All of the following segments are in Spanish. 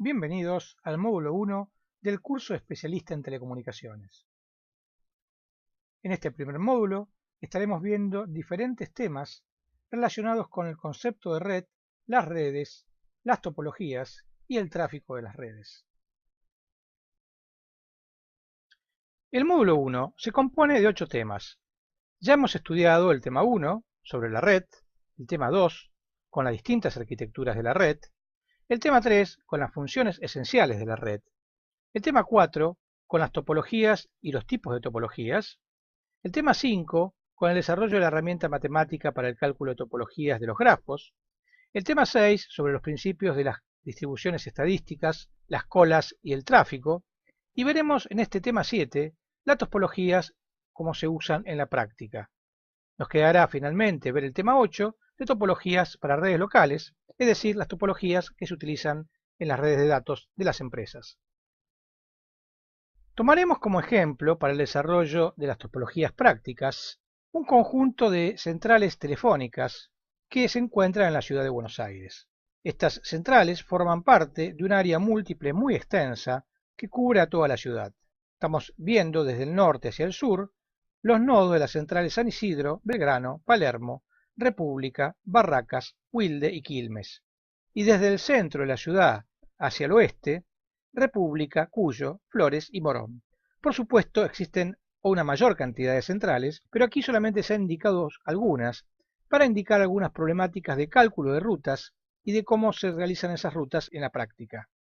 Bienvenidos al módulo 1 del curso especialista en telecomunicaciones. En este primer módulo estaremos viendo diferentes temas relacionados con el concepto de red, las redes, las topologías y el tráfico de las redes. El módulo 1 se compone de 8 temas. Ya hemos estudiado el tema 1 sobre la red, el tema 2 con las distintas arquitecturas de la red, el tema 3 con las funciones esenciales de la red, el tema 4 con las topologías y los tipos de topologías, el tema 5 con el desarrollo de la herramienta matemática para el cálculo de topologías de los grafos, el tema 6 sobre los principios de las distribuciones estadísticas, las colas y el tráfico, y veremos en este tema 7 las topologías cómo se usan en la práctica. Nos quedará finalmente ver el tema 8 de topologías para redes locales, es decir, las topologías que se utilizan en las redes de datos de las empresas. Tomaremos como ejemplo para el desarrollo de las topologías prácticas un conjunto de centrales telefónicas que se encuentran en la ciudad de Buenos Aires. Estas centrales forman parte de un área múltiple muy extensa que cubre a toda la ciudad. Estamos viendo desde el norte hacia el sur los nodos de las centrales San Isidro, Belgrano, Palermo, República, Barracas, Wilde y Quilmes. Y desde el centro de la ciudad hacia el oeste, República, Cuyo, Flores y Morón. Por supuesto, existen una mayor cantidad de centrales, pero aquí solamente se han indicado algunas para indicar algunas problemáticas de cálculo de rutas y de cómo se realizan esas rutas en la práctica.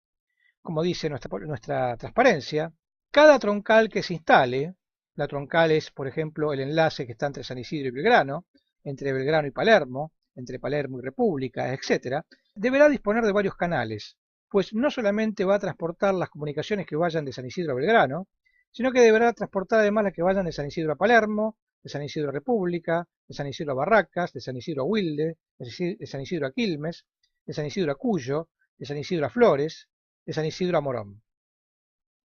Como dice nuestra transparencia, cada troncal que se instale, la troncal es, por ejemplo, el enlace que está entre San Isidro y Belgrano, entre Belgrano y Palermo, entre Palermo y República, etc., deberá disponer de varios canales, pues no solamente va a transportar las comunicaciones que vayan de San Isidro a Belgrano, sino que deberá transportar además las que vayan de San Isidro a Palermo, de San Isidro a República, de San Isidro a Barracas, de San Isidro a Wilde, de San Isidro a Quilmes, de San Isidro a Cuyo, de San Isidro a Flores, de San Isidro a Morón.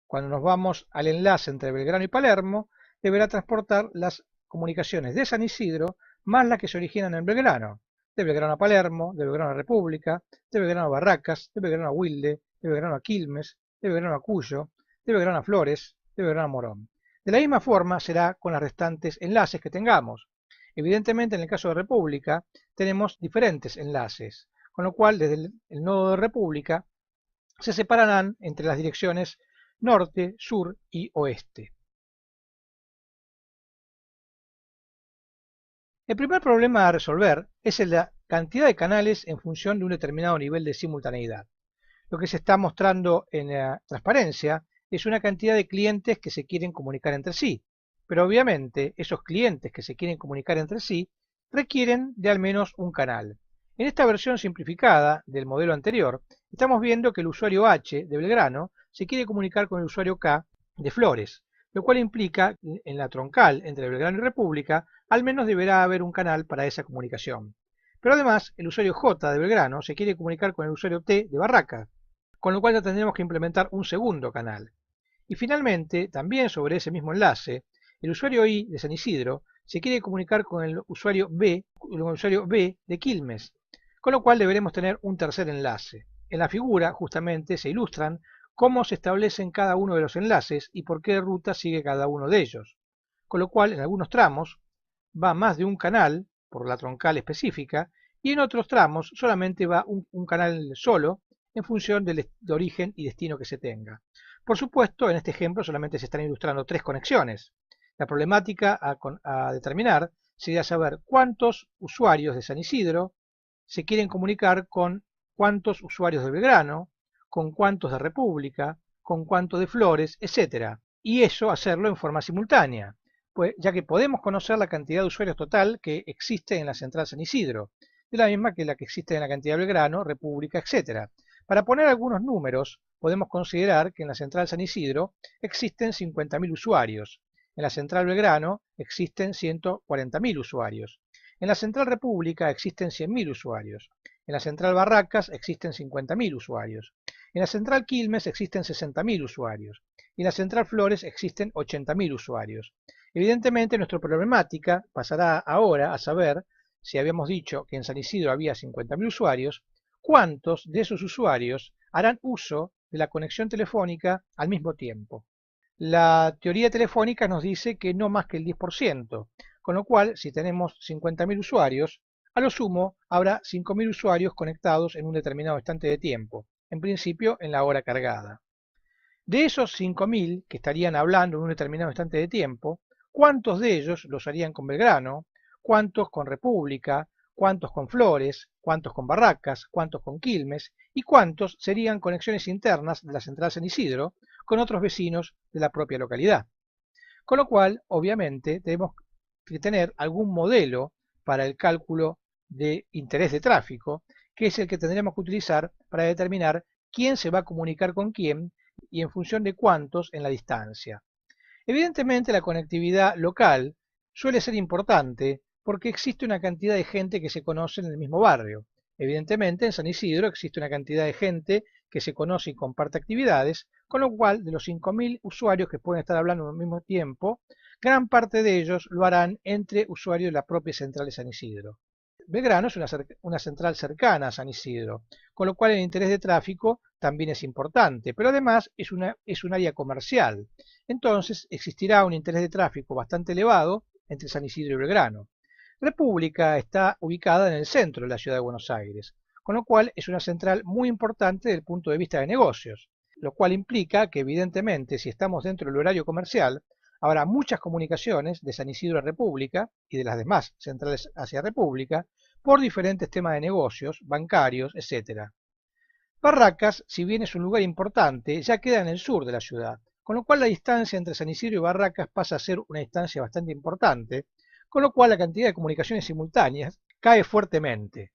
Cuando nos vamos al enlace entre Belgrano y Palermo, deberá transportar las comunicaciones de San Isidro más las que se originan en Belgrano, de Belgrano a Palermo, de Belgrano a República, de Belgrano a Barracas, de Belgrano a Wilde, de Belgrano a Quilmes, de Belgrano a Cuyo, de Belgrano a Flores, de Belgrano a Morón. De la misma forma será con los restantes enlaces que tengamos. Evidentemente, en el caso de República, tenemos diferentes enlaces, con lo cual desde el nodo de República se separarán entre las direcciones norte, sur y oeste. El primer problema a resolver es la cantidad de canales en función de un determinado nivel de simultaneidad. Lo que se está mostrando en la transparencia es una cantidad de clientes que se quieren comunicar entre sí, pero obviamente esos clientes que se quieren comunicar entre sí requieren de al menos un canal. En esta versión simplificada del modelo anterior, estamos viendo que el usuario H de Belgrano se quiere comunicar con el usuario K de Flores, lo cual implica que en la troncal entre Belgrano y República al menos deberá haber un canal para esa comunicación. Pero además, el usuario J de Belgrano se quiere comunicar con el usuario T de Barracas, con lo cual ya tendremos que implementar un segundo canal. Y finalmente, también sobre ese mismo enlace, el usuario I de San Isidro se quiere comunicar con el usuario B de Quilmes, con lo cual deberemos tener un tercer enlace. En la figura justamente se ilustran cómo se establecen cada uno de los enlaces y por qué ruta sigue cada uno de ellos. Con lo cual, en algunos tramos va más de un canal por la troncal específica y en otros tramos solamente va un canal solo en función del origen y destino que se tenga. Por supuesto, en este ejemplo solamente se están ilustrando 3 conexiones. La problemática a determinar sería saber cuántos usuarios de San Isidro se quieren comunicar con cuántos usuarios de Belgrano, con cuántos de República, con cuántos de Flores, etc. Y eso hacerlo en forma simultánea, pues, ya que podemos conocer la cantidad de usuarios total que existe en la central San Isidro, de la misma que la que existe en la cantidad de Belgrano, República, etc. Para poner algunos números, podemos considerar que en la central San Isidro existen 50.000 usuarios, en la central Belgrano existen 140.000 usuarios, en la central República existen 100.000 usuarios, en la central Barracas existen 50.000 usuarios, en la central Quilmes existen 60.000 usuarios y en la central Flores existen 80.000 usuarios. Evidentemente nuestra problemática pasará ahora a saber, si habíamos dicho que en San Isidro había 50.000 usuarios, cuántos de esos usuarios harán uso de la conexión telefónica al mismo tiempo. La teoría telefónica nos dice que no más que el 10%, con lo cual si tenemos 50.000 usuarios, a lo sumo habrá 5.000 usuarios conectados en un determinado instante de tiempo, en principio en la hora cargada. De esos 5.000 que estarían hablando en un determinado instante de tiempo, ¿cuántos de ellos los harían con Belgrano? ¿Cuántos con República? ¿Cuántos con Flores? ¿Cuántos con Barracas? ¿Cuántos con Quilmes? ¿Y cuántos serían conexiones internas de la central San Isidro con otros vecinos de la propia localidad? Con lo cual, obviamente, tenemos que tener algún modelo para el cálculo de interés de tráfico, que es el que tendremos que utilizar para determinar quién se va a comunicar con quién y en función de cuántos en la distancia. Evidentemente la conectividad local suele ser importante porque existe una cantidad de gente que se conoce en el mismo barrio. Evidentemente en San Isidro existe una cantidad de gente que se conoce y comparte actividades, con lo cual de los 5.000 usuarios que pueden estar hablando al mismo tiempo, gran parte de ellos lo harán entre usuarios de la propia central de San Isidro. Belgrano es una central cercana a San Isidro, con lo cual el interés de tráfico también es importante, pero además es un área comercial. Entonces existirá un interés de tráfico bastante elevado entre San Isidro y Belgrano. República está ubicada en el centro de la ciudad de Buenos Aires, con lo cual es una central muy importante desde el punto de vista de negocios, lo cual implica que evidentemente si estamos dentro del horario comercial, habrá muchas comunicaciones de San Isidro a República y de las demás centrales hacia República por diferentes temas de negocios, bancarios, etc. Barracas, si bien es un lugar importante, ya queda en el sur de la ciudad, con lo cual la distancia entre San Isidro y Barracas pasa a ser una distancia bastante importante, con lo cual la cantidad de comunicaciones simultáneas cae fuertemente.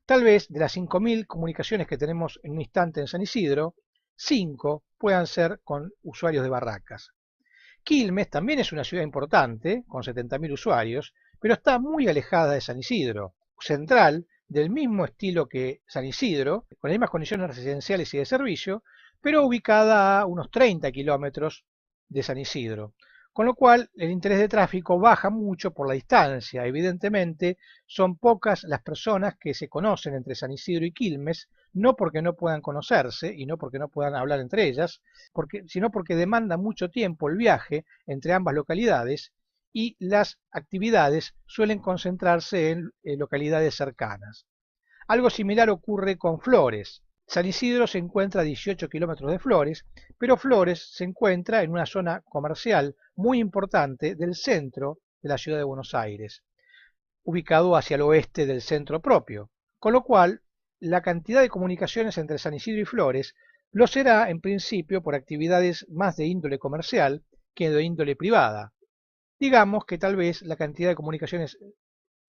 Tal vez de las 5.000 comunicaciones que tenemos en un instante en San Isidro, 5 puedan ser con usuarios de Barracas. Quilmes también es una ciudad importante, con 70.000 usuarios, pero está muy alejada de San Isidro, central, del mismo estilo que San Isidro, con las mismas condiciones residenciales y de servicio, pero ubicada a unos 30 kilómetros de San Isidro. Con lo cual el interés de tráfico baja mucho por la distancia. Evidentemente son pocas las personas que se conocen entre San Isidro y Quilmes, no porque no puedan conocerse y no porque no puedan hablar entre ellas, sino porque demanda mucho tiempo el viaje entre ambas localidades y las actividades suelen concentrarse en localidades cercanas. Algo similar ocurre con Flores. San Isidro se encuentra a 18 kilómetros de Flores, pero Flores se encuentra en una zona comercial muy importante del centro de la ciudad de Buenos Aires, ubicado hacia el oeste del centro propio, con lo cual la cantidad de comunicaciones entre San Isidro y Flores lo será en principio por actividades más de índole comercial que de índole privada. Digamos que tal vez la cantidad de comunicaciones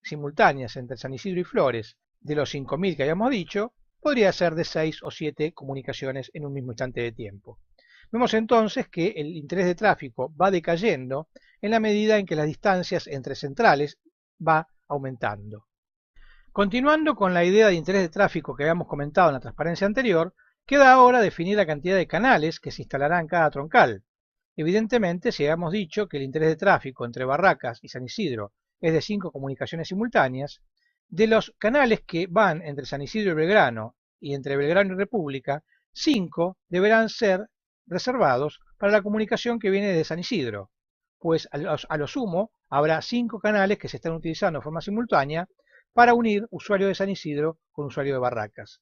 simultáneas entre San Isidro y Flores, de los 5.000 que habíamos dicho, podría ser de 6 o 7 comunicaciones en un mismo instante de tiempo. Vemos entonces que el interés de tráfico va decayendo en la medida en que las distancias entre centrales va aumentando. Continuando con la idea de interés de tráfico que habíamos comentado en la transparencia anterior, queda ahora definir la cantidad de canales que se instalarán en cada troncal. Evidentemente, si habíamos dicho que el interés de tráfico entre Barracas y San Isidro es de 5 comunicaciones simultáneas, de los canales que van entre San Isidro y Belgrano y entre Belgrano y República, 5 deberán ser reservados para la comunicación que viene de San Isidro, pues a lo sumo habrá 5 canales que se están utilizando de forma simultánea para unir usuarios de San Isidro con usuarios de Barracas.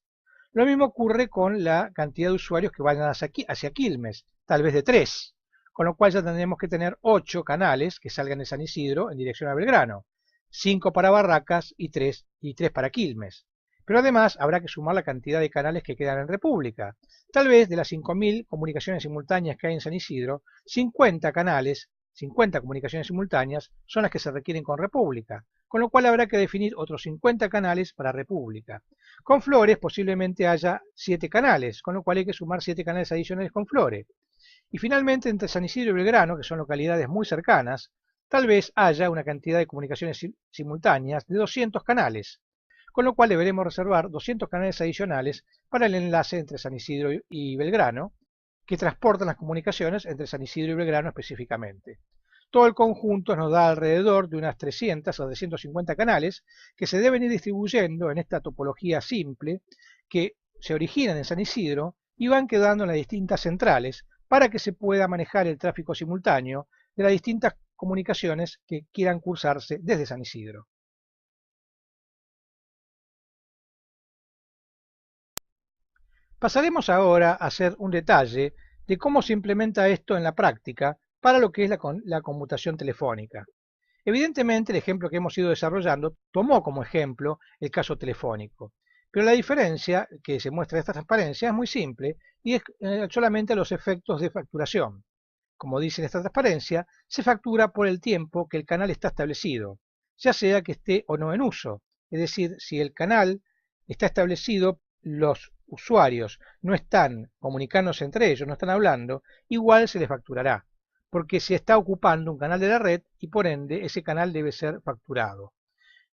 Lo mismo ocurre con la cantidad de usuarios que vayan hacia Quilmes, tal vez de 3, con lo cual ya tendremos que tener 8 canales que salgan de San Isidro en dirección a Belgrano, 5 para Barracas y 3 para Quilmes. Pero además habrá que sumar la cantidad de canales que quedan en República. Tal vez de las 5.000 comunicaciones simultáneas que hay en San Isidro, 50 canales, 50 comunicaciones simultáneas son las que se requieren con República, con lo cual habrá que definir otros 50 canales para República. Con Flores posiblemente haya 7 canales, con lo cual hay que sumar 7 canales adicionales con Flores. Y finalmente entre San Isidro y Belgrano, que son localidades muy cercanas, tal vez haya una cantidad de comunicaciones simultáneas de 200 canales, con lo cual deberemos reservar 200 canales adicionales para el enlace entre San Isidro y Belgrano, que transportan las comunicaciones entre San Isidro y Belgrano específicamente. Todo el conjunto nos da alrededor de unas 300 o 350 canales que se deben ir distribuyendo en esta topología simple que se originan en San Isidro y van quedando en las distintas centrales para que se pueda manejar el tráfico simultáneo de las distintas comunicaciones que quieran cursarse desde San Isidro. Pasaremos ahora a hacer un detalle de cómo se implementa esto en la práctica para lo que es la conmutación telefónica. Evidentemente, el ejemplo que hemos ido desarrollando tomó como ejemplo el caso telefónico, pero la diferencia que se muestra en esta transparencia es muy simple y es solamente los efectos de facturación. Como dice en esta transparencia, se factura por el tiempo que el canal está establecido, ya sea que esté o no en uso. Es decir, si el canal está establecido, los usuarios no están comunicándose entre ellos, no están hablando, igual se les facturará, porque se está ocupando un canal de la red y por ende ese canal debe ser facturado.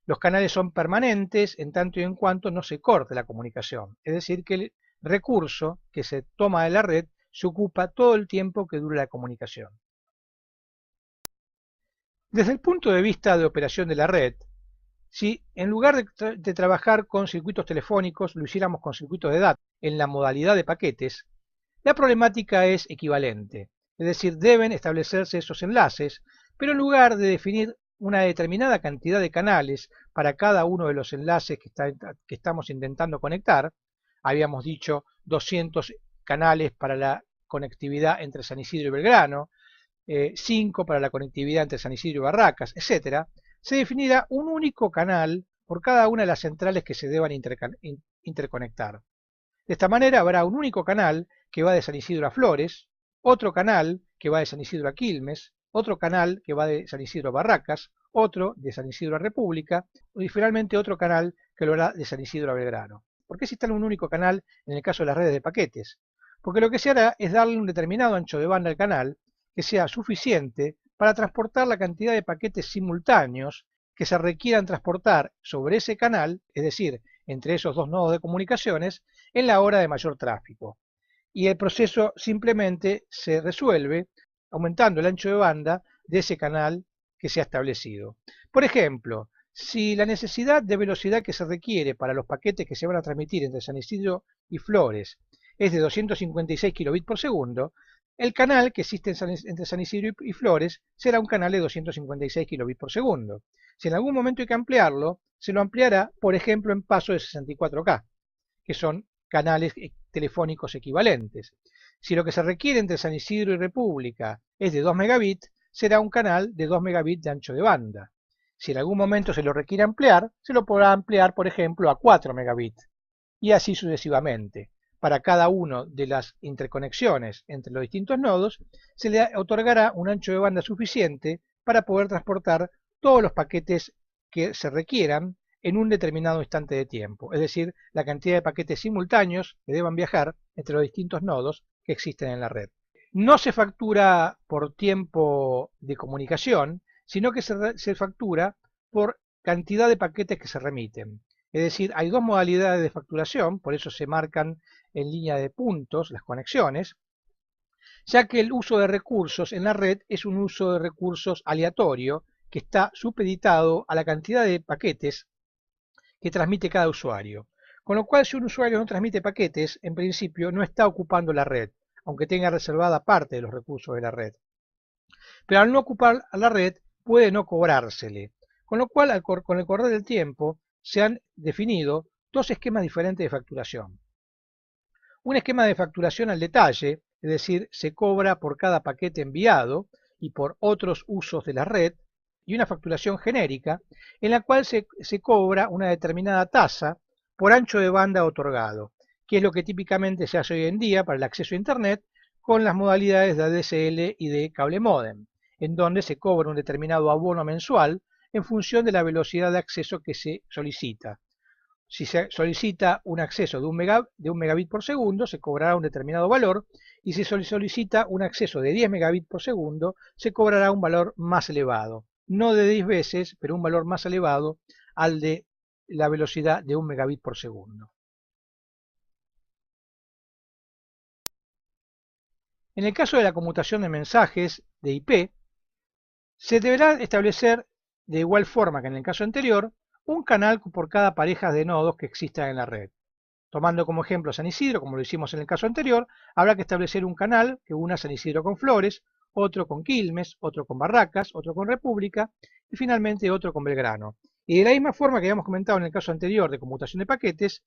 Los canales son permanentes en tanto y en cuanto no se corte la comunicación, es decir, que el recurso que se toma de la red se ocupa todo el tiempo que dure la comunicación. Desde el punto de vista de operación de la red, si en lugar de trabajar con circuitos telefónicos lo hiciéramos con circuitos de datos en la modalidad de paquetes, la problemática es equivalente, es decir, deben establecerse esos enlaces, pero en lugar de definir una determinada cantidad de canales para cada uno de los enlaces que estamos intentando conectar, habíamos dicho 200 canales para la conectividad entre San Isidro y Belgrano, 5 para la conectividad entre San Isidro y Barracas, etc., se definirá un único canal por cada una de las centrales que se deban interconectar. De esta manera habrá un único canal que va de San Isidro a Flores, otro canal que va de San Isidro a Quilmes, otro canal que va de San Isidro a Barracas, otro de San Isidro a República y finalmente otro canal que lo hará de San Isidro a Belgrano. ¿Por qué se instala un único canal en el caso de las redes de paquetes? Porque lo que se hará es darle un determinado ancho de banda al canal que sea suficiente para transportar la cantidad de paquetes simultáneos que se requieran transportar sobre ese canal, es decir, entre esos dos nodos de comunicaciones, en la hora de mayor tráfico. Y el proceso simplemente se resuelve aumentando el ancho de banda de ese canal que se ha establecido. Por ejemplo, si la necesidad de velocidad que se requiere para los paquetes que se van a transmitir entre San Isidro y Flores es de 256 kilobits por segundo, el canal que existe entre San Isidro y Flores será un canal de 256 kilobits por segundo. Si en algún momento hay que ampliarlo, se lo ampliará, por ejemplo, en paso de 64K, que son canales telefónicos equivalentes. Si lo que se requiere entre San Isidro y República es de 2 megabits, será un canal de 2 megabits de ancho de banda. Si en algún momento se lo requiere ampliar, se lo podrá ampliar, por ejemplo, a 4 megabits, y así sucesivamente. Para cada una de las interconexiones entre los distintos nodos, se le otorgará un ancho de banda suficiente para poder transportar todos los paquetes que se requieran en un determinado instante de tiempo, es decir, la cantidad de paquetes simultáneos que deban viajar entre los distintos nodos que existen en la red. No se factura por tiempo de comunicación, sino que se factura por cantidad de paquetes que se remiten. Es decir, hay dos modalidades de facturación, por eso se marcan en línea de puntos las conexiones, ya que el uso de recursos en la red es un uso de recursos aleatorio que está supeditado a la cantidad de paquetes que transmite cada usuario. Con lo cual, si un usuario no transmite paquetes, en principio no está ocupando la red, aunque tenga reservada parte de los recursos de la red. Pero al no ocupar la red, puede no cobrársele. Con lo cual, con el correr del tiempo, se han definido dos esquemas diferentes de facturación. Un esquema de facturación al detalle, es decir, se cobra por cada paquete enviado y por otros usos de la red, y una facturación genérica, en la cual se cobra una determinada tasa por ancho de banda otorgado, que es lo que típicamente se hace hoy en día para el acceso a Internet con las modalidades de ADSL y de cable módem, en donde se cobra un determinado abono mensual en función de la velocidad de acceso que se solicita. Si se solicita un acceso de un megabit por segundo, se cobrará un determinado valor, y si se solicita un acceso de 10 megabits por segundo, se cobrará un valor más elevado. No de 10 veces, pero un valor más elevado al de la velocidad de 1 megabit por segundo. En el caso de la conmutación de mensajes de IP, se deberá establecer, de igual forma que en el caso anterior, un canal por cada pareja de nodos que existan en la red. Tomando como ejemplo San Isidro, como lo hicimos en el caso anterior, habrá que establecer un canal que una San Isidro con Flores, otro con Quilmes, otro con Barracas, otro con República y finalmente otro con Belgrano. Y de la misma forma que habíamos comentado en el caso anterior de conmutación de paquetes,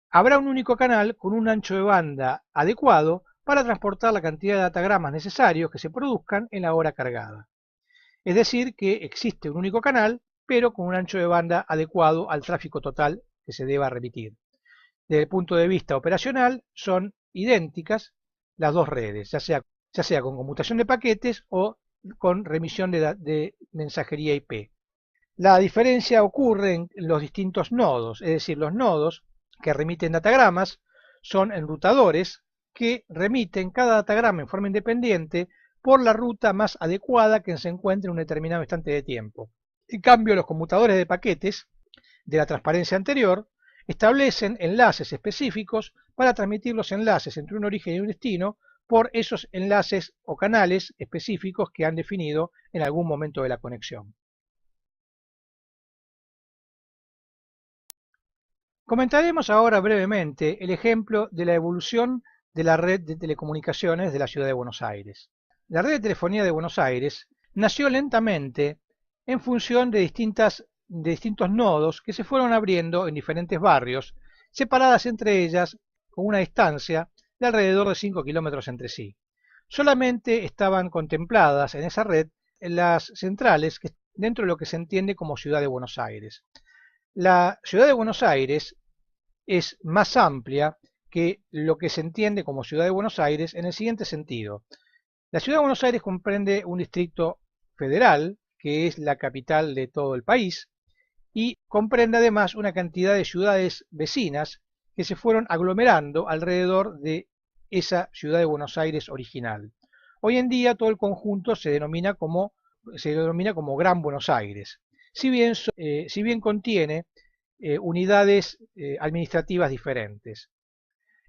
habrá un único canal con un ancho de banda adecuado para transportar la cantidad de datagramas necesarios que se produzcan en la hora cargada. Es decir, que existe un único canal, pero con un ancho de banda adecuado al tráfico total que se deba remitir. Desde el punto de vista operacional, son idénticas las dos redes, ya sea con conmutación de paquetes o con remisión de mensajería IP. La diferencia ocurre en los distintos nodos, es decir, los nodos que remiten datagramas son enrutadores que remiten cada datagrama en forma independiente por la ruta más adecuada que se encuentre en un determinado instante de tiempo. En cambio, los conmutadores de paquetes de la transparencia anterior establecen enlaces específicos para transmitir los enlaces entre un origen y un destino por esos enlaces o canales específicos que han definido en algún momento de la conexión. Comentaremos ahora brevemente el ejemplo de la evolución de la red de telecomunicaciones de la Ciudad de Buenos Aires. La red de telefonía de Buenos Aires nació lentamente en función de distintos nodos que se fueron abriendo en diferentes barrios, separadas entre ellas con una distancia de alrededor de 5 kilómetros entre sí. Solamente estaban contempladas en esa red las centrales dentro de lo que se entiende como Ciudad de Buenos Aires. La Ciudad de Buenos Aires es más amplia que lo que se entiende como Ciudad de Buenos Aires en el siguiente sentido. La Ciudad de Buenos Aires comprende un distrito federal, que es la capital de todo el país, y comprende además una cantidad de ciudades vecinas que se fueron aglomerando alrededor de esa Ciudad de Buenos Aires original. Hoy en día todo el conjunto se denomina como Gran Buenos Aires, si bien contiene unidades administrativas diferentes.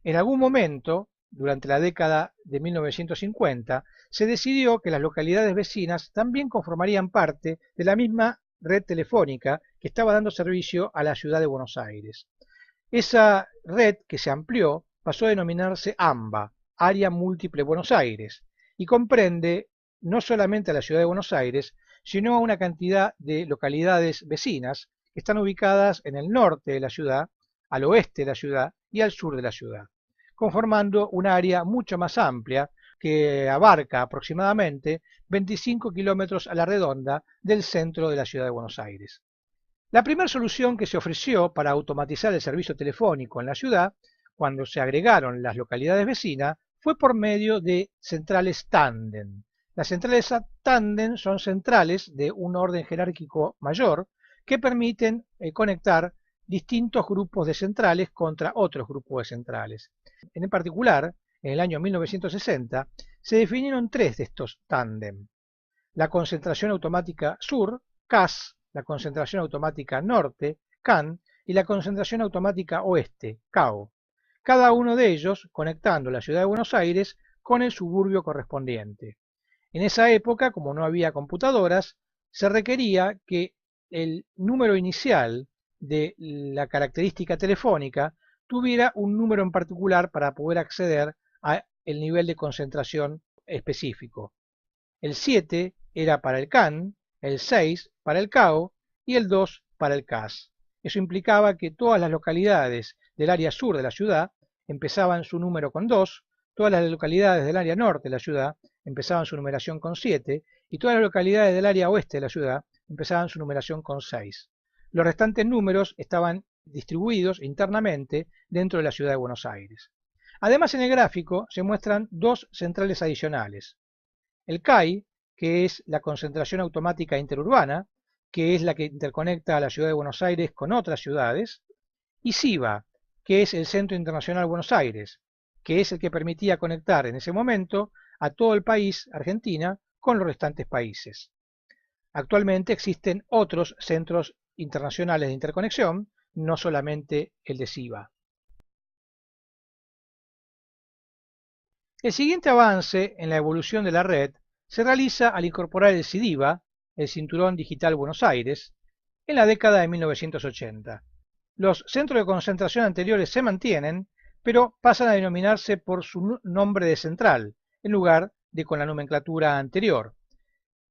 En algún momento, durante la década de 1950, se decidió que las localidades vecinas también conformarían parte de la misma red telefónica que estaba dando servicio a la Ciudad de Buenos Aires. Esa red, que se amplió, pasó a denominarse AMBA, Área Múltiple Buenos Aires, y comprende no solamente a la Ciudad de Buenos Aires, sino a una cantidad de localidades vecinas que están ubicadas en el norte de la ciudad, al oeste de la ciudad y al sur de la ciudad, conformando un área mucho más amplia que abarca aproximadamente 25 kilómetros a la redonda del centro de la Ciudad de Buenos Aires. La primera solución que se ofreció para automatizar el servicio telefónico en la ciudad, cuando se agregaron las localidades vecinas, fue por medio de centrales tándem. Las centrales tándem son centrales de un orden jerárquico mayor que permiten conectar distintos grupos de centrales contra otros grupos de centrales. En particular, en el año 1960, se definieron tres de estos tándem: la concentración automática sur, CAS, la concentración automática norte, CAN, y la concentración automática oeste, CAO, cada uno de ellos conectando la Ciudad de Buenos Aires con el suburbio correspondiente. En esa época, como no había computadoras, se requería que el número inicial de la característica telefónica tuviera un número en particular para poder acceder al nivel de concentración específico. El 7 era para el CAN, el 6 para el CAO y el 2 para el CAS. Eso implicaba que todas las localidades del área sur de la ciudad empezaban su número con 2, todas las localidades del área norte de la ciudad empezaban su numeración con 7 y todas las localidades del área oeste de la ciudad empezaban su numeración con 6. Los restantes números estaban distribuidos internamente dentro de la Ciudad de Buenos Aires. Además, en el gráfico se muestran dos centrales adicionales: el CAI, que es la concentración automática interurbana, que es la que interconecta a la Ciudad de Buenos Aires con otras ciudades, y CIBA, que es el Centro Internacional Buenos Aires, que es el que permitía conectar en ese momento a todo el país, Argentina, con los restantes países. Actualmente existen otros centros internacionales de interconexión, no solamente el de CIBA. El siguiente avance en la evolución de la red se realiza al incorporar el CIDIVA, el Cinturón Digital Buenos Aires, en la década de 1980. Los centros de concentración anteriores se mantienen, pero pasan a denominarse por su nombre de central, en lugar de con la nomenclatura anterior.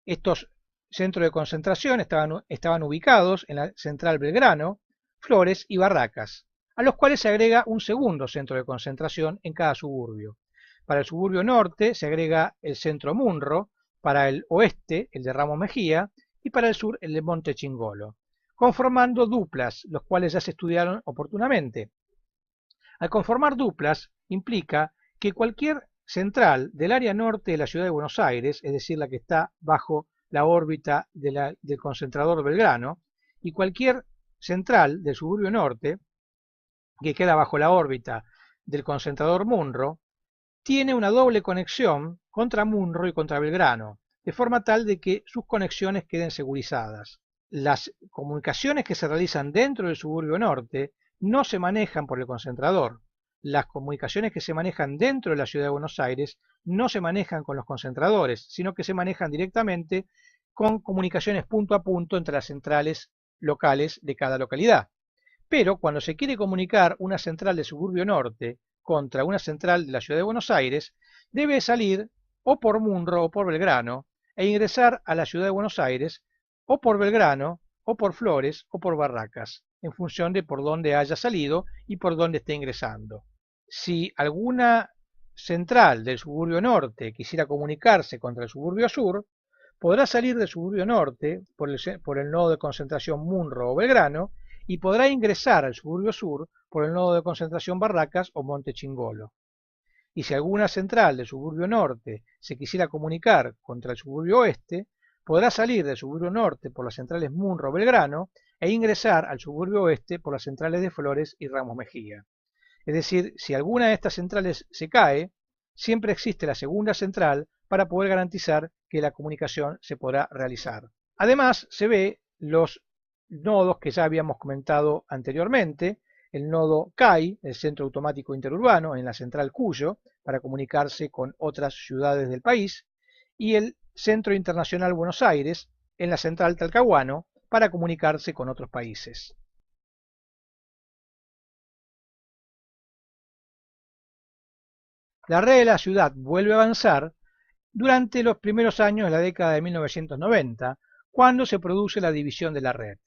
Estos centros de concentración estaban ubicados en la central Belgrano, Flores y Barracas, a los cuales se agrega un segundo centro de concentración en cada suburbio. Para el suburbio norte se agrega el centro Munro, para el oeste el de Ramos Mejía y para el sur el de Monte Chingolo, conformando duplas, los cuales ya se estudiaron oportunamente. Al conformar duplas implica que cualquier central del área norte de la ciudad de Buenos Aires, es decir, la que está bajo la órbita del concentrador Belgrano, y cualquier central del suburbio norte, que queda bajo la órbita del concentrador Munro, tiene una doble conexión contra Munro y contra Belgrano, de forma tal de que sus conexiones queden segurizadas. Las comunicaciones que se realizan dentro del suburbio norte no se manejan por el concentrador. Las comunicaciones que se manejan dentro de la ciudad de Buenos Aires no se manejan con los concentradores, sino que se manejan directamente con comunicaciones punto a punto entre las centrales locales de cada localidad. Pero cuando se quiere comunicar una central de suburbio norte contra una central de la ciudad de Buenos Aires, debe salir o por Munro o por Belgrano e ingresar a la ciudad de Buenos Aires o por Belgrano o por Flores o por Barracas, en función de por dónde haya salido y por dónde esté ingresando. Si alguna central del suburbio norte quisiera comunicarse contra el suburbio sur, podrá salir del suburbio norte por el nodo de concentración Munro o Belgrano y podrá ingresar al suburbio sur por el nodo de concentración Barracas o Monte Chingolo. Y si alguna central del suburbio norte se quisiera comunicar contra el suburbio oeste, podrá salir del suburbio norte por las centrales Munro o Belgrano e ingresar al suburbio oeste por las centrales de Flores y Ramos Mejía. Es decir, si alguna de estas centrales se cae, siempre existe la segunda central para poder garantizar que la comunicación se podrá realizar. Además, se ve los nodos que ya habíamos comentado anteriormente, el nodo CAI, el Centro Automático Interurbano, en la central Cuyo, para comunicarse con otras ciudades del país, y el Centro Internacional Buenos Aires, en la central Talcahuano, para comunicarse con otros países. La red de la ciudad vuelve a avanzar durante los primeros años de la década de 1990, cuando se produce la división de la red.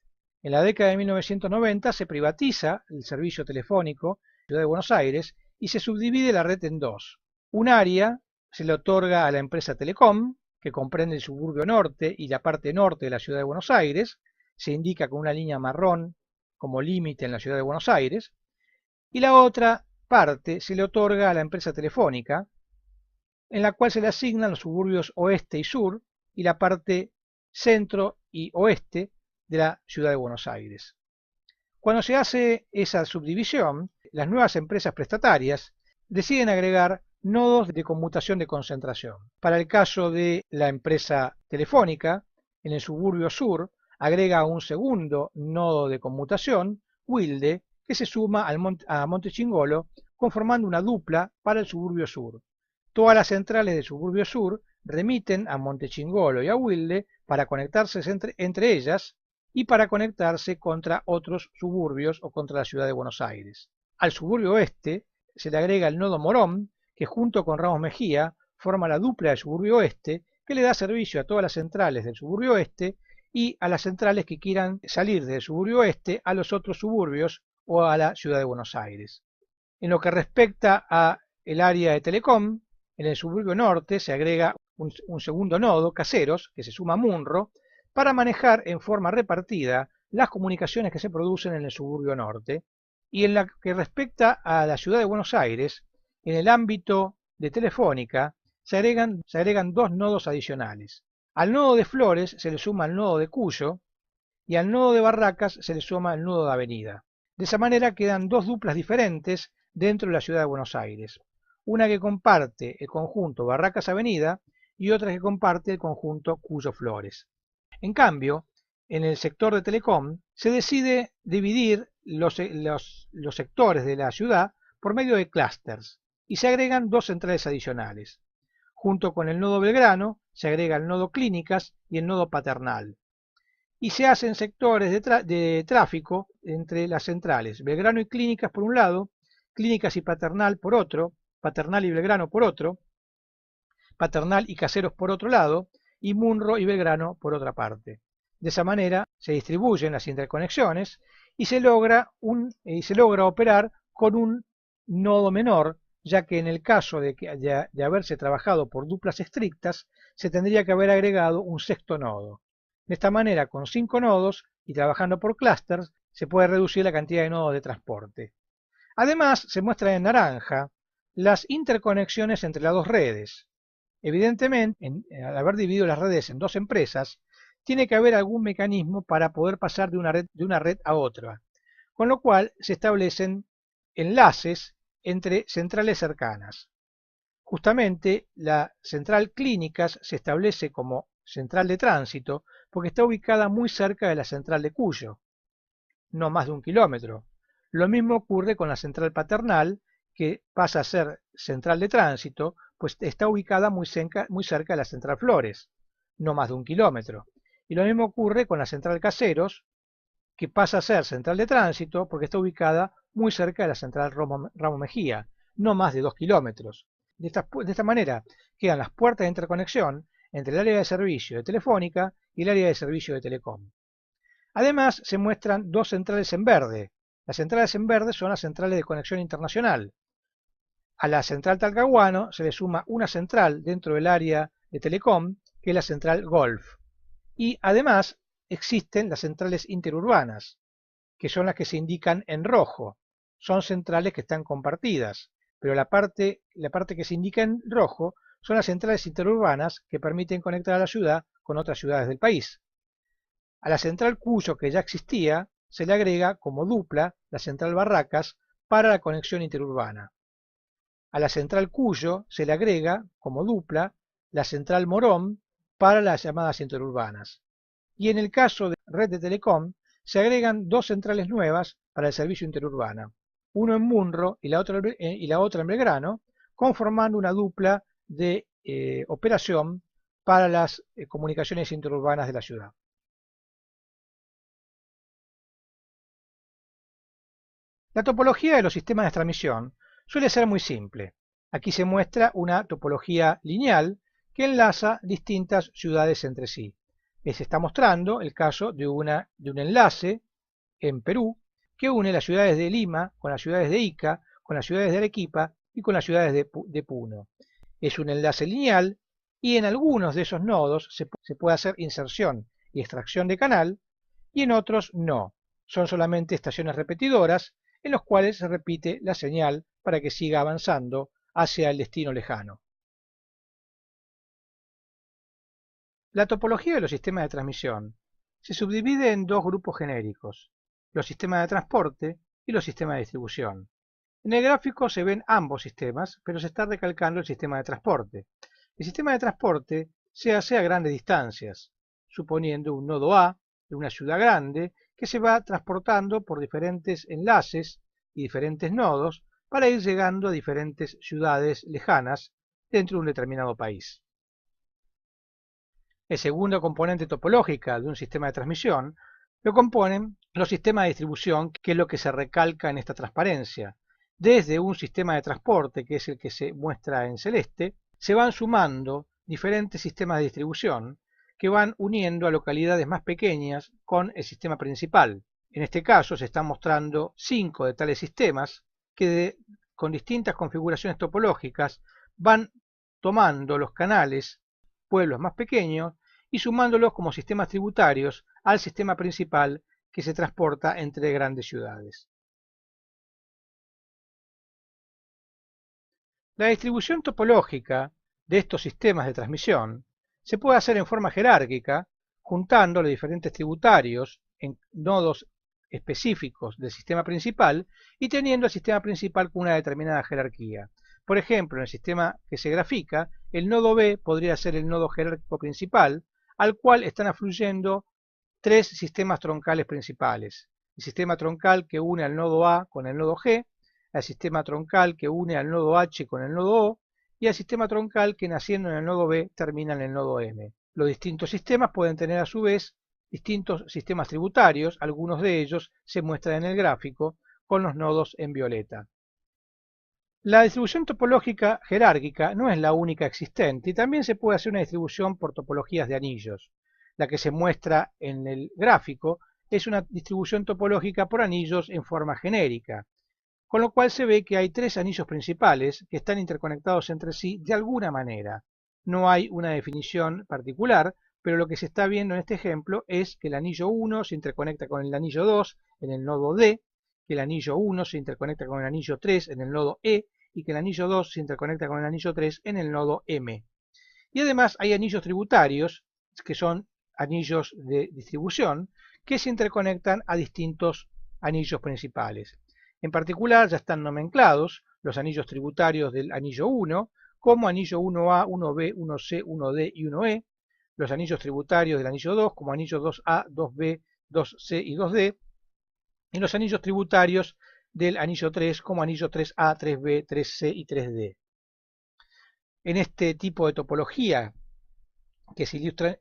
En la década de 1990 se privatiza el servicio telefónico de la ciudad de Buenos Aires y se subdivide la red en dos. Un área se le otorga a la empresa Telecom, que comprende el suburbio norte y la parte norte de la ciudad de Buenos Aires, se indica con una línea marrón como límite en la ciudad de Buenos Aires, y la otra parte se le otorga a la empresa Telefónica, en la cual se le asignan los suburbios oeste y sur y la parte centro y oeste de la ciudad de Buenos Aires. Cuando se hace esa subdivisión, las nuevas empresas prestatarias deciden agregar nodos de conmutación de concentración. Para el caso de la empresa Telefónica, en el suburbio sur agrega un segundo nodo de conmutación, Wilde, que se suma a Monte Chingolo, conformando una dupla para el suburbio sur. Todas las centrales del suburbio sur remiten a Monte Chingolo y a Wilde para conectarse entre ellas y para conectarse contra otros suburbios o contra la ciudad de Buenos Aires. Al suburbio oeste se le agrega el nodo Morón, que junto con Ramos Mejía forma la dupla del suburbio oeste, que le da servicio a todas las centrales del suburbio oeste y a las centrales que quieran salir del suburbio oeste a los otros suburbios o a la ciudad de Buenos Aires. En lo que respecta a el área de Telecom, en el suburbio norte se agrega un segundo nodo, Caseros, que se suma a Munro, para manejar en forma repartida las comunicaciones que se producen en el suburbio norte. Y en lo que respecta a la ciudad de Buenos Aires, en el ámbito de Telefónica se agregan dos nodos adicionales. Al nodo de Flores se le suma el nodo de Cuyo y al nodo de Barracas se le suma el nodo de Avenida. De esa manera quedan dos duplas diferentes dentro de la ciudad de Buenos Aires. Una que comparte el conjunto Barracas Avenida y otra que comparte el conjunto Cuyo Flores. En cambio, en el sector de Telecom se decide dividir los sectores de la ciudad por medio de clústeres y se agregan dos centrales adicionales. Junto con el nodo Belgrano se agrega el nodo Clínicas y el nodo Paternal. y se hacen sectores de tráfico entre las centrales, Belgrano y Clínicas por un lado, Clínicas y Paternal por otro, Paternal y Belgrano por otro, Paternal y Caseros por otro lado, y Munro y Belgrano por otra parte. De esa manera se distribuyen las interconexiones y se logra operar con un nodo menor, ya que en el caso de haberse trabajado por duplas estrictas, se tendría que haber agregado un sexto nodo. De esta manera, con 5 nodos y trabajando por clústeres, se puede reducir la cantidad de nodos de transporte. Además, se muestra en naranja las interconexiones entre las dos redes. Evidentemente, al haber dividido las redes en dos empresas, tiene que haber algún mecanismo para poder pasar de una red a otra, con lo cual se establecen enlaces entre centrales cercanas. Justamente la central Clínicas se establece como central de tránsito porque está ubicada muy cerca de la central de Cuyo, no más de 1 kilómetro. Lo mismo ocurre con la central Paternal, que pasa a ser central de tránsito, pues está ubicada muy cerca de la central Flores, no más de 1 kilómetro. Y lo mismo ocurre con la central Caseros, que pasa a ser central de tránsito porque está ubicada muy cerca de la central Ramos Mejía, no más de 2 kilómetros. De esta manera quedan las puertas de interconexión entre el área de servicio de Telefónica y el área de servicio de Telecom. Además, se muestran dos centrales en verde. Las centrales en verde son las centrales de conexión internacional. A la central Talcahuano se le suma una central dentro del área de Telecom, que es la central Golf. Y además existen las centrales interurbanas, que son las que se indican en rojo. Son centrales que están compartidas, pero la parte que se indica en rojo son las centrales interurbanas que permiten conectar a la ciudad con otras ciudades del país. A la central Cuyo, que ya existía, se le agrega como dupla la central Barracas para la conexión interurbana. A la central Cuyo se le agrega como dupla la central Morón para las llamadas interurbanas. Y en el caso de red de Telecom, se agregan dos centrales nuevas para el servicio interurbano, uno en Munro y la otra en Belgrano, conformando una dupla de operación para las comunicaciones interurbanas de la ciudad. La topología de los sistemas de transmisión suele ser muy simple. Aquí se muestra una topología lineal que enlaza distintas ciudades entre sí. Se está mostrando el caso de un enlace en Perú que une las ciudades de Lima con las ciudades de Ica, con las ciudades de Arequipa y con las ciudades de Puno. Es un enlace lineal y en algunos de esos nodos se puede hacer inserción y extracción de canal y en otros no. Son solamente estaciones repetidoras en los cuales se repite la señal para que siga avanzando hacia el destino lejano. La topología de los sistemas de transmisión se subdivide en dos grupos genéricos, los sistemas de transporte y los sistemas de distribución. En el gráfico se ven ambos sistemas, pero se está recalcando el sistema de transporte. El sistema de transporte se hace a grandes distancias, suponiendo un nodo A de una ciudad grande que se va transportando por diferentes enlaces y diferentes nodos para ir llegando a diferentes ciudades lejanas dentro de un determinado país. El segundo componente topológica de un sistema de transmisión lo componen los sistemas de distribución, que es lo que se recalca en esta transparencia. Desde un sistema de transporte, que es el que se muestra en celeste, se van sumando diferentes sistemas de distribución que van uniendo a localidades más pequeñas con el sistema principal. En este caso se están mostrando 5 de tales sistemas que con distintas configuraciones topológicas van tomando los canales, pueblos más pequeños, y sumándolos como sistemas tributarios al sistema principal que se transporta entre grandes ciudades. La distribución topológica de estos sistemas de transmisión se puede hacer en forma jerárquica, juntando los diferentes tributarios en nodos específicos del sistema principal y teniendo el sistema principal con una determinada jerarquía. Por ejemplo, en el sistema que se grafica, el nodo B podría ser el nodo jerárquico principal, al cual están afluyendo 3 sistemas troncales principales. El sistema troncal que une al nodo A con el nodo G, el sistema troncal que une al nodo H con el nodo O y el sistema troncal que naciendo en el nodo B termina en el nodo M. Los distintos sistemas pueden tener a su vez distintos sistemas tributarios, algunos de ellos se muestran en el gráfico con los nodos en violeta. La distribución topológica jerárquica no es la única existente y también se puede hacer una distribución por topologías de anillos. La que se muestra en el gráfico es una distribución topológica por anillos en forma genérica, con lo cual se ve que hay tres anillos principales que están interconectados entre sí de alguna manera. No hay una definición particular, pero lo que se está viendo en este ejemplo es que el anillo 1 se interconecta con el anillo 2 en el nodo D, que el anillo 1 se interconecta con el anillo 3 en el nodo E y que el anillo 2 se interconecta con el anillo 3 en el nodo M. Y además hay anillos tributarios, que son anillos de distribución, que se interconectan a distintos anillos principales. En particular ya están nomenclados los anillos tributarios del anillo 1 como anillo 1A, 1B, 1C, 1D y 1E, los anillos tributarios del anillo 2 como anillo 2A, 2B, 2C y 2D, y los anillos tributarios del anillo 3 como anillo 3A, 3B, 3C y 3D. En este tipo de topología que se ilustra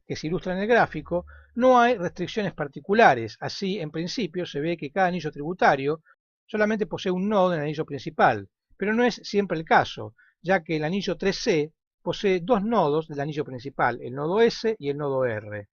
en el gráfico, no hay restricciones particulares. Así, en principio, se ve que cada anillo tributario solamente posee un nodo en el anillo principal, pero no es siempre el caso, ya que el anillo 3C posee dos nodos del anillo principal, el nodo S y el nodo R.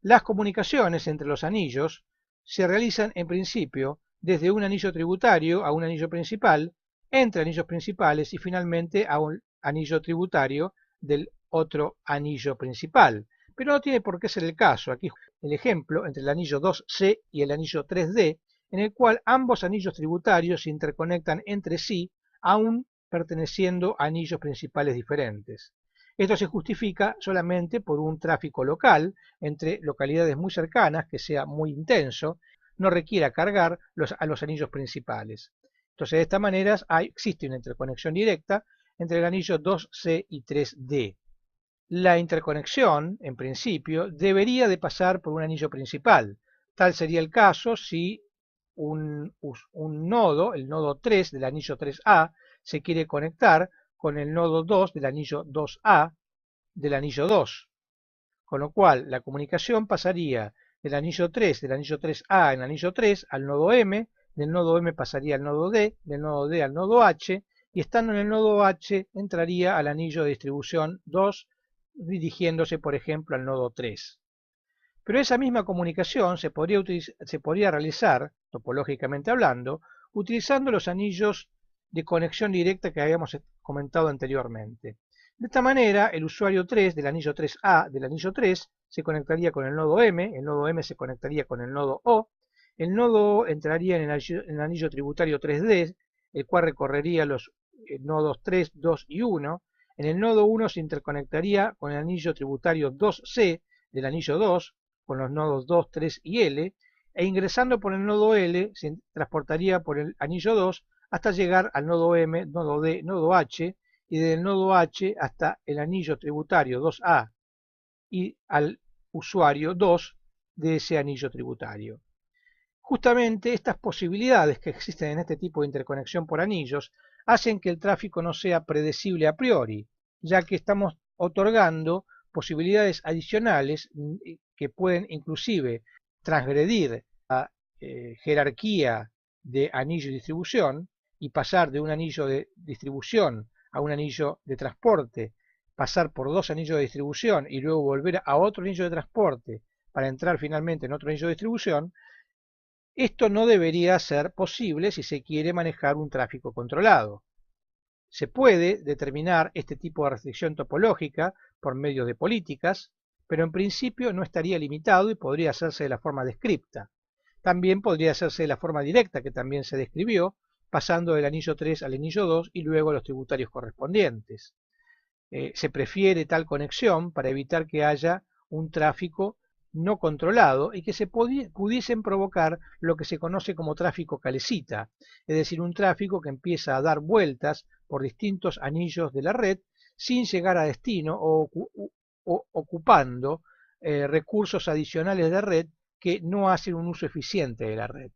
Las comunicaciones entre los anillos se realizan en principio desde un anillo tributario a un anillo principal, entre anillos principales y finalmente a un anillo tributario del otro anillo principal. Pero no tiene por qué ser el caso. Aquí el ejemplo entre el anillo 2C y el anillo 3D, en el cual ambos anillos tributarios se interconectan entre sí, aún perteneciendo a anillos principales diferentes. Esto se justifica solamente por un tráfico local entre localidades muy cercanas que sea muy intenso, no requiera cargar a los anillos principales. Entonces, de esta manera existe una interconexión directa entre el anillo 2C y 3D. La interconexión, en principio, debería de pasar por un anillo principal. Tal sería el caso si un nodo, el nodo 3 del anillo 3A, se quiere conectar con el nodo 2 del anillo 2A del anillo 2. Con lo cual, la comunicación pasaría del anillo 3 A en el anillo 3 al nodo M, del nodo M pasaría al nodo D, del nodo D al nodo H, y estando en el nodo H entraría al anillo de distribución 2, dirigiéndose por ejemplo al nodo 3. Pero esa misma comunicación se podría realizar, topológicamente hablando, utilizando los anillos de conexión directa que habíamos comentado anteriormente. De esta manera, el usuario 3 del anillo 3A del anillo 3 se conectaría con el nodo M se conectaría con el nodo O, el nodo O entraría en el anillo tributario 3D, el cual recorrería los nodos 3, 2 y 1, en el nodo 1 se interconectaría con el anillo tributario 2C del anillo 2, con los nodos 2, 3 y L, e ingresando por el nodo L se transportaría por el anillo 2 hasta llegar al nodo M, nodo D, nodo H, y del nodo H hasta el anillo tributario 2A y al usuario 2 de ese anillo tributario. Justamente estas posibilidades que existen en este tipo de interconexión por anillos hacen que el tráfico no sea predecible a priori, ya que estamos otorgando posibilidades adicionales que pueden inclusive transgredir la jerarquía de anillo de distribución y pasar de un anillo de distribución a un anillo de transporte, pasar por dos anillos de distribución y luego volver a otro anillo de transporte para entrar finalmente en otro anillo de distribución. Esto no debería ser posible si se quiere manejar un tráfico controlado. Se puede determinar este tipo de restricción topológica por medio de políticas, pero en principio no estaría limitado y podría hacerse de la forma descripta. También podría hacerse de la forma directa que también se describió, pasando del anillo 3 al anillo 2 y luego a los tributarios correspondientes. Se prefiere tal conexión para evitar que haya un tráfico no controlado y que se pudiesen provocar lo que se conoce como tráfico calecita, es decir, un tráfico que empieza a dar vueltas por distintos anillos de la red sin llegar a destino o ocupando recursos adicionales de red que no hacen un uso eficiente de la red.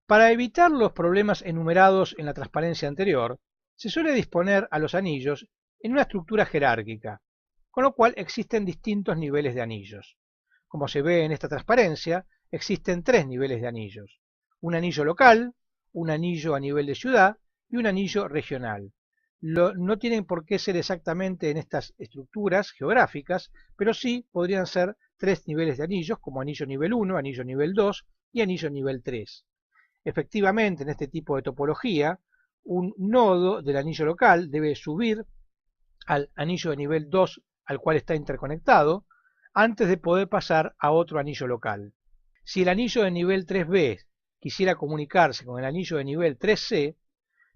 Para evitar los problemas enumerados en la transparencia anterior, se suele disponer a los anillos en una estructura jerárquica. con lo cual existen distintos niveles de anillos. Como se ve en esta transparencia, existen 3 niveles de anillos: un anillo local, un anillo a nivel de ciudad y un anillo regional. No tienen por qué ser exactamente en estas estructuras geográficas, pero sí podrían ser 3 niveles de anillos, como anillo nivel 1, anillo nivel 2 y anillo nivel 3. Efectivamente, en este tipo de topología, un nodo del anillo local debe subir al anillo de nivel 2 al cual está interconectado, antes de poder pasar a otro anillo local. Si el anillo de nivel 3B quisiera comunicarse con el anillo de nivel 3C,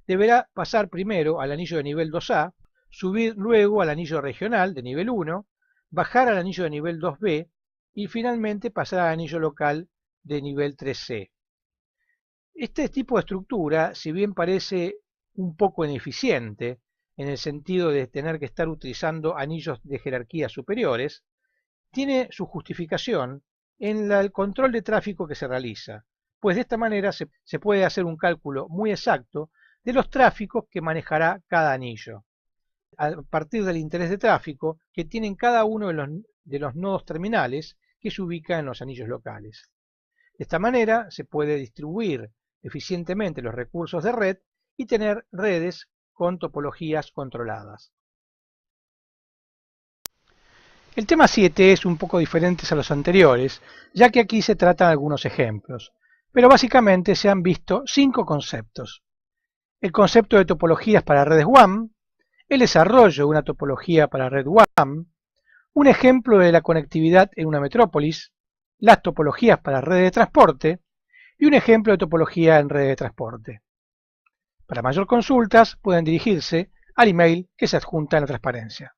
deberá pasar primero al anillo de nivel 2A, subir luego al anillo regional de nivel 1, bajar al anillo de nivel 2B y finalmente pasar al anillo local de nivel 3C. Este tipo de estructura, si bien parece un poco ineficiente, en el sentido de tener que estar utilizando anillos de jerarquía superiores, tiene su justificación en el control de tráfico que se realiza, pues de esta manera se puede hacer un cálculo muy exacto de los tráficos que manejará cada anillo, a partir del interés de tráfico que tienen cada uno de los nodos terminales que se ubican en los anillos locales. De esta manera se puede distribuir eficientemente los recursos de red y tener redes con topologías controladas. El tema 7 es un poco diferente a los anteriores, ya que aquí se tratan algunos ejemplos, pero básicamente se han visto 5 conceptos: el concepto de topologías para redes WAN, el desarrollo de una topología para red WAN, un ejemplo de la conectividad en una metrópolis, las topologías para redes de transporte y un ejemplo de topología en redes de transporte. Para mayor consultas pueden dirigirse al email que se adjunta en la transparencia.